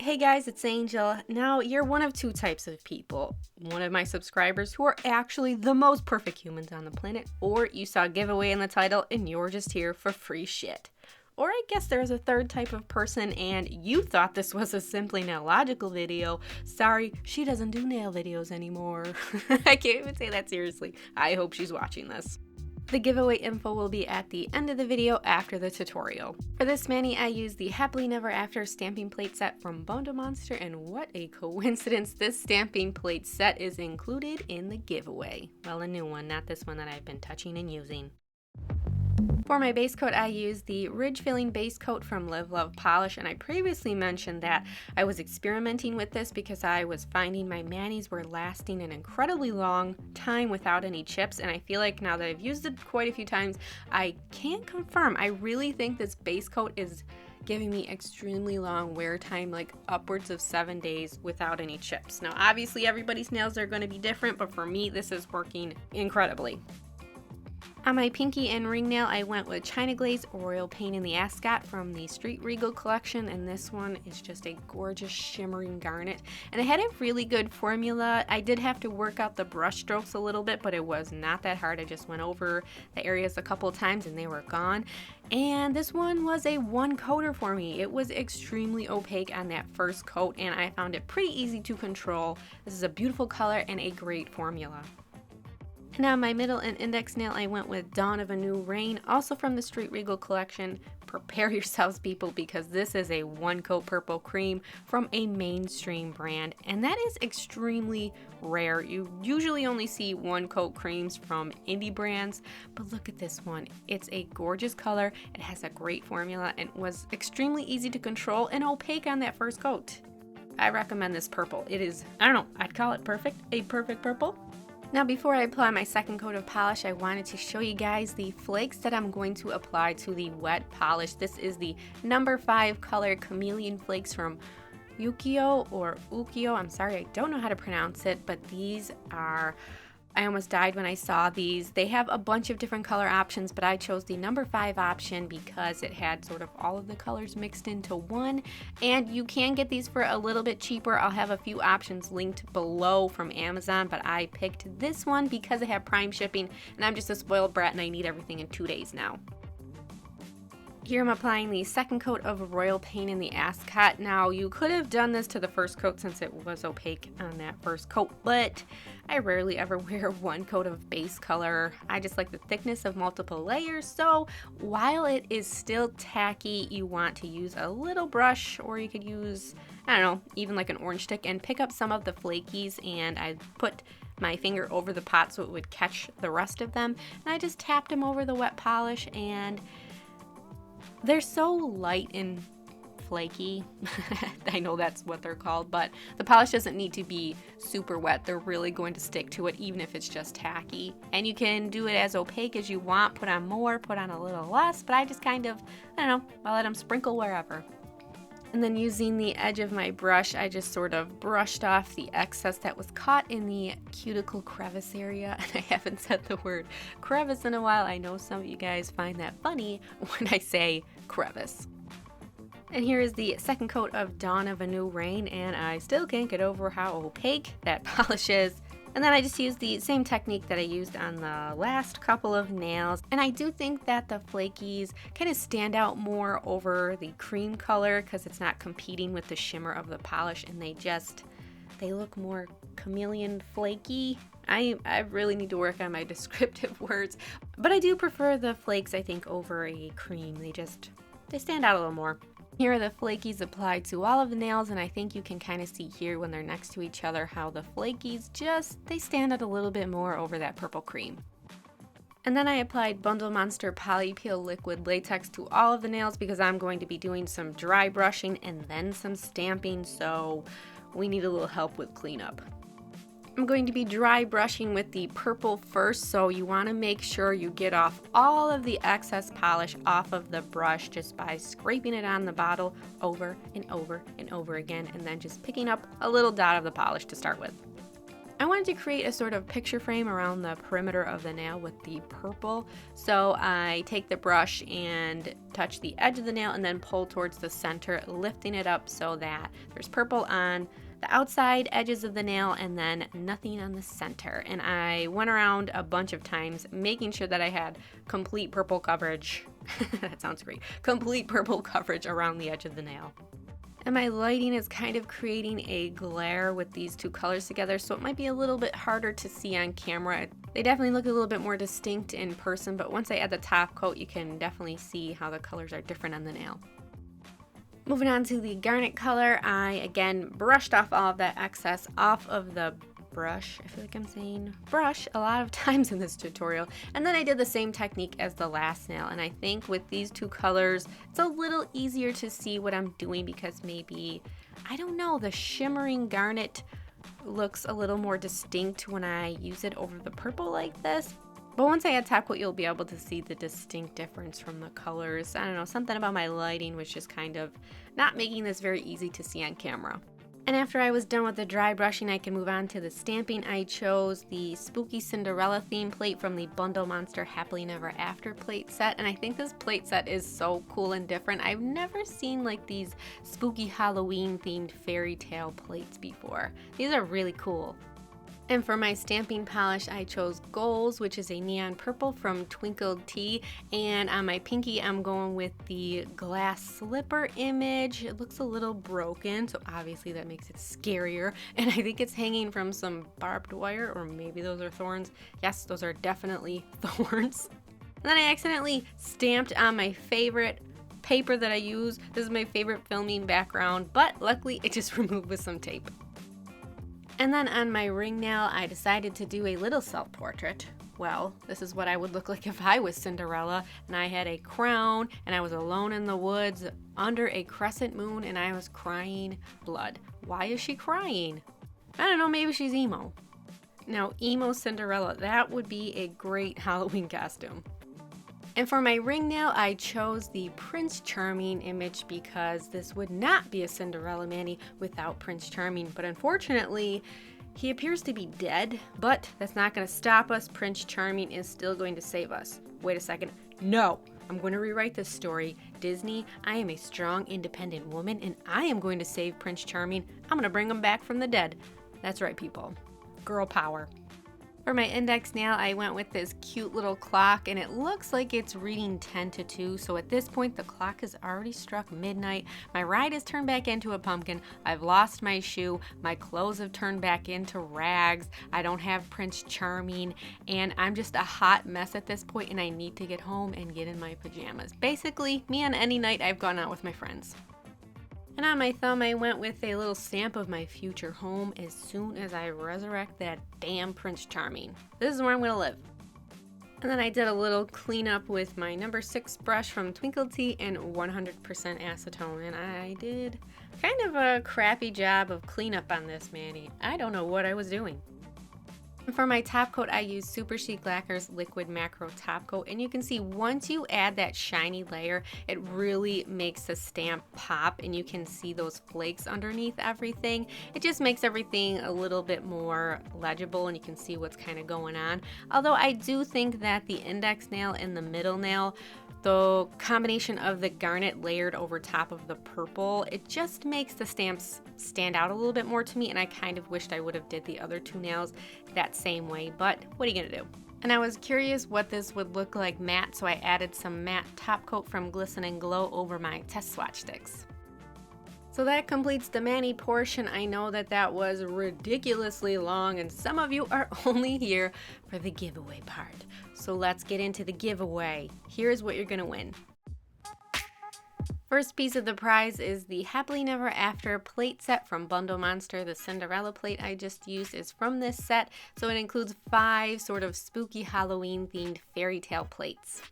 Hey guys, it's Angel. Now, you're one of two types of people. One of my subscribers who are actually the most perfect humans on the planet, or you saw giveaway in the title and you're just here for free shit. Or I guess there's a third type of person and you thought this was a simply nail logical video. Sorry, she doesn't do nail videos anymore. I can't even say that seriously. I hope she's watching this. The giveaway info will be at the end of the video after the tutorial. For this mani, I used the Happily Never After stamping plate set from Bundle Monster, and what a coincidence, this stamping plate set is included in the giveaway. Well, a new one, not this one that I've been touching and using. For my base coat, I used the Ridge Filling base coat from Live Love Polish, and I previously mentioned that I was experimenting with this because I was finding my manis were lasting an incredibly long time without any chips, and I feel like now that I've used it quite a few times, I can confirm I really think this base coat is giving me extremely long wear time, like upwards of 7 days without any chips. Now obviously everybody's nails are going to be different, but for me this is working incredibly. On my pinky and ring nail, I went with China Glaze Royal Pain in the Ascot from the Street Regal collection, and this one is just a gorgeous shimmering garnet. And it had a really good formula. I did have to work out the brush strokes a little bit, but it was not that hard. I just went over the areas a couple of times and they were gone. And this one was a one coater for me. It was extremely opaque on that first coat, and I found it pretty easy to control. This is a beautiful color and a great formula. And on my middle and index nail, I went with Dawn of a New Reign, also from the Street Regal collection. Prepare yourselves, people, because this is a one coat purple cream from a mainstream brand, and that is extremely rare. You usually only see one coat creams from indie brands, but look at this one. It's a gorgeous color, it has a great formula, and was extremely easy to control and opaque on that first coat. I recommend this purple. It is, I don't know, I'd call it perfect, a perfect purple. Now before I apply my second coat of polish, I wanted to show you guys the flakes that I'm going to apply to the wet polish. This is the number 5 color Chameleon flakes from Yukio or Ukio. I'm sorry, I don't know how to pronounce it, but these are, I almost died when I saw these. They have a bunch of different color options, but I chose the number 5 option because it had sort of all of the colors mixed into one, and you can get these for a little bit cheaper. I'll have a few options linked below from Amazon, but I picked this one because it had Prime shipping, and I'm just a spoiled brat and I need everything in 2 days now. Here I'm applying the second coat of Royal Pain in the Ascot. Now you could have done this to the first coat since it was opaque on that first coat, but I rarely ever wear one coat of base color. I just like the thickness of multiple layers, so while it is still tacky, you want to use a little brush, or you could use, I don't know, even like an orange stick and pick up some of the flakies, and I put my finger over the pot so it would catch the rest of them, and I just tapped them over the wet polish, and they're so light and flaky. I know that's what they're called, but the polish doesn't need to be super wet. They're really going to stick to it even if it's just tacky. And you can do it as opaque as you want, put on more, put on a little less, but I just kind of, I don't know, I let them sprinkle wherever. And then using the edge of my brush, I just sort of brushed off the excess that was caught in the cuticle crevice area. And I haven't said the word crevice in a while. I know some of you guys find that funny when I say crevice. And here is the second coat of Dawn of a New Reign, and I still can't get over how opaque that polish is. And then I just used the same technique that I used on the last couple of nails. And I do think that the flakies kind of stand out more over the cream color because it's not competing with the shimmer of the polish, and they look more chameleon flaky. I really need to work on my descriptive words, but I do prefer the flakes, I think, over a cream. They stand out a little more. Here are the flakies applied to all of the nails, and I think you can kind of see here when they're next to each other how the flakies they stand out a little bit more over that purple cream. And then I applied Bundle Monster Poly Peel Liquid Latex to all of the nails because I'm going to be doing some dry brushing and then some stamping, so we need a little help with cleanup. I'm going to be dry brushing with the purple first, so you want to make sure you get off all of the excess polish off of the brush just by scraping it on the bottle over and over and over again, and then just picking up a little dot of the polish to start with. I wanted to create a sort of picture frame around the perimeter of the nail with the purple. So I take the brush and touch the edge of the nail and then pull towards the center, lifting it up so that there's purple on the outside edges of the nail and then nothing on the center. And I went around a bunch of times making sure that I had complete purple coverage. That sounds great. Complete purple coverage around the edge of the nail. And my lighting is kind of creating a glare with these two colors together, so it might be a little bit harder to see on camera. They definitely look a little bit more distinct in person, but once I add the top coat, you can definitely see how the colors are different on the nail. Moving on to the garnet color, I again brushed off all of that excess off of the brush. I feel like I'm saying brush a lot of times in this tutorial. And then I did the same technique as the last nail. And I think with these two colors, it's a little easier to see what I'm doing because maybe, I don't know, the shimmering garnet looks a little more distinct when I use it over the purple like this. But once I add top coat, you'll be able to see the distinct difference from the colors. I don't know, something about my lighting was just kind of not making this very easy to see on camera. And after I was done with the dry brushing, I can move on to the stamping. I chose the Spooky Cinderella theme plate from the Bundle Monster Happily Never After plate set. And I think this plate set is so cool and different. I've never seen like these spooky Halloween themed fairy tale plates before. These are really cool. And for my stamping polish, I chose Goals, which is a neon purple from Twinkled Tea. And on my pinky, I'm going with the glass slipper image. It looks a little broken, so obviously that makes it scarier. And I think it's hanging from some barbed wire, or maybe those are thorns. Yes, those are definitely thorns. And then I accidentally stamped on my favorite paper that I use. This is my favorite filming background, but luckily it just removed with some tape. And then on my ring nail, I decided to do a little self-portrait. Well, this is what I would look like if I was Cinderella, and I had a crown, and I was alone in the woods under a crescent moon, and I was crying blood. Why is she crying? I don't know, maybe she's emo. Now, emo Cinderella, that would be a great Halloween costume. And for my ring nail, I chose the Prince Charming image because this would not be a Cinderella mani without Prince Charming. But unfortunately, he appears to be dead, but that's not going to stop us. Prince Charming is still going to save us. Wait a second. No, I'm going to rewrite this story. Disney, I am a strong, independent woman, and I am going to save Prince Charming. I'm going to bring him back from the dead. That's right, people. Girl power. For my index nail, I went with this cute little clock, and it looks like it's reading 10 to 2. So at this point, the clock has already struck midnight. My ride has turned back into a pumpkin. I've lost my shoe. My clothes have turned back into rags. I don't have Prince Charming, and I'm just a hot mess at this point, and I need to get home and get in my pajamas. Basically, me on any night I've gone out with my friends. And on my thumb, I went with a little stamp of my future home as soon as I resurrect that damn Prince Charming. This is where I'm going to live. And then I did a little cleanup with my number 6 brush from Twinkle Tea and 100% acetone. And I did kind of a crappy job of cleanup on this mani. I don't know what I was doing. And for my top coat, I used Super Chic Lacquer's Liquid Macro Top Coat. And you can see once you add that shiny layer, it really makes the stamp pop, and you can see those flakes underneath everything. It just makes everything a little bit more legible, and you can see what's kind of going on. Although I do think that the index nail and the middle nail, the combination of the garnet layered over top of the purple, it just makes the stamps stand out a little bit more to me, and I kind of wished I would have did the other 2 nails that same way, but what are you gonna do? And I was curious what this would look like matte, so I added some matte top coat from Glisten and Glow over my test swatch sticks. So that completes the mani portion. I know that that was ridiculously long, and some of you are only here for the giveaway part. So let's get into the giveaway. Here's what you're gonna win. First piece of the prize is the Happily Never After plate set from Bundle Monster. The Cinderella plate I just used is from this set, so it includes 5 sort of spooky Halloween themed fairy tale plates.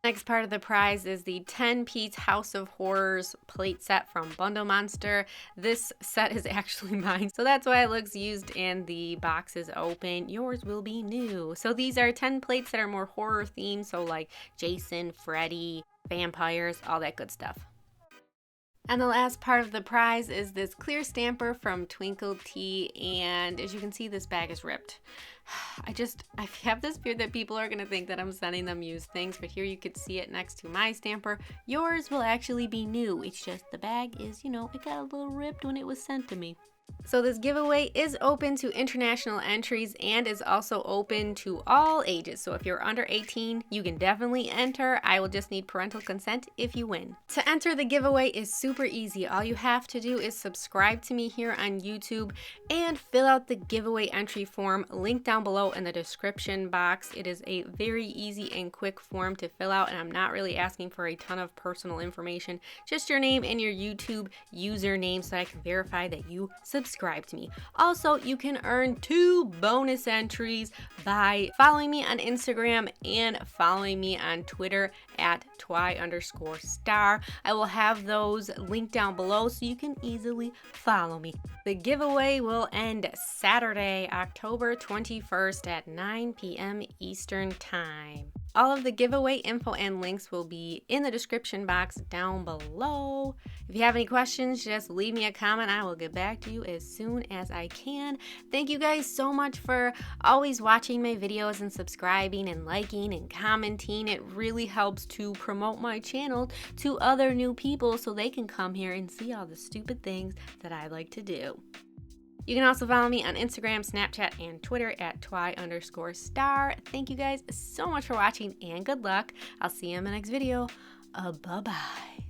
Next part of the prize is the 10-piece House of Horrors plate set from Bundle Monster. This set is actually mine, so that's why it looks used and the box is open. Yours will be new. So these are 10 plates that are more horror themed, so like Jason, Freddy, vampires, all that good stuff. And the last part of the prize is this clear stamper from Twinkled Tea, and as you can see, this bag is ripped. I have this fear that people are gonna think that I'm sending them used things, but here you could see it next to my stamper. Yours will actually be new. It's just the bag is, it got a little ripped when it was sent to me. So this giveaway is open to international entries and is also open to all ages. So if you're under 18, you can definitely enter. I will just need parental consent if you win. To enter the giveaway is super easy. All you have to do is subscribe to me here on YouTube and fill out the giveaway entry form linked down below in the description box. It is a very easy and quick form to fill out, and I'm not really asking for a ton of personal information, just your name and your YouTube username so I can verify that you subscribe to me. Also, you can earn 2 bonus entries by following me on Instagram and following me on Twitter at @twi_star. I will have those linked down below so you can easily follow me. The giveaway will end Saturday, October 21st at 9 p.m. Eastern Time. All of the giveaway info and links will be in the description box down below. If you have any questions, just leave me a comment. I will get back to you as soon as I can. Thank you guys so much for always watching my videos and subscribing and liking and commenting. It really helps to promote my channel to other new people so they can come here and see all the stupid things that I like to do. You can also follow me on Instagram, Snapchat, and Twitter at @twi_star. Thank you guys so much for watching and good luck. I'll see you in my next video. Bye-bye.